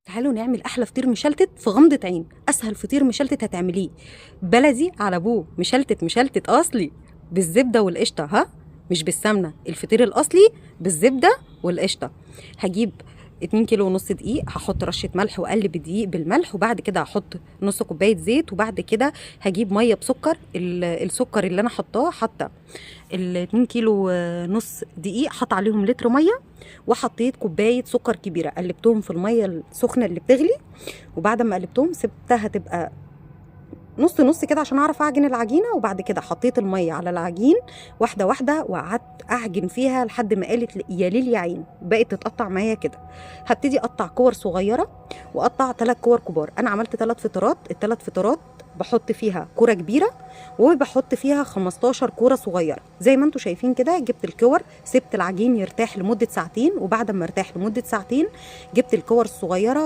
تعالوا نعمل احلى فطير مشلتت في غمضه عين. اسهل فطير مشلتت هتعمليه بلدي على ابوه، مشلتت مشلتت اصلي بالزبده والقشطه، ها، مش بالسمنه. الفطير الاصلي بالزبده والقشطه. هجيب 2 كيلو ونص دقيق، هحط رشه ملح واقلب الدقيق بالملح، وبعد كده هحط نص كوبايه زيت، وبعد كده هجيب ميه بسكر. السكر اللي انا حاطه ال 2 كيلو نص دقيق، حط عليهم لتر ميه، وحطيت كوبايه سكر كبيره، قلبتهم في الميه السخنه اللي بتغلي، وبعد ما قلبتهم سبتها تبقى نص نص كده عشان اعرف اعجن العجينه، وبعد كده حطيت الميه على العجين واحده واحده، وقعدت اعجن فيها لحد ما قالت يا ليل يا عين، بقت تتقطع معايا كده. هبتدي اقطع كور صغيره، واقطع 3 كور كبار. انا عملت 3 فطيرات، الثلاث فطيرات بحط فيها كوره كبيره، وبحط فيها 15 كوره صغيره زي ما انتم شايفين كده. جبت الكور، سبت العجين يرتاح لمده ساعتين، وبعد ما ارتاح لمده ساعتين جبت الكور الصغيره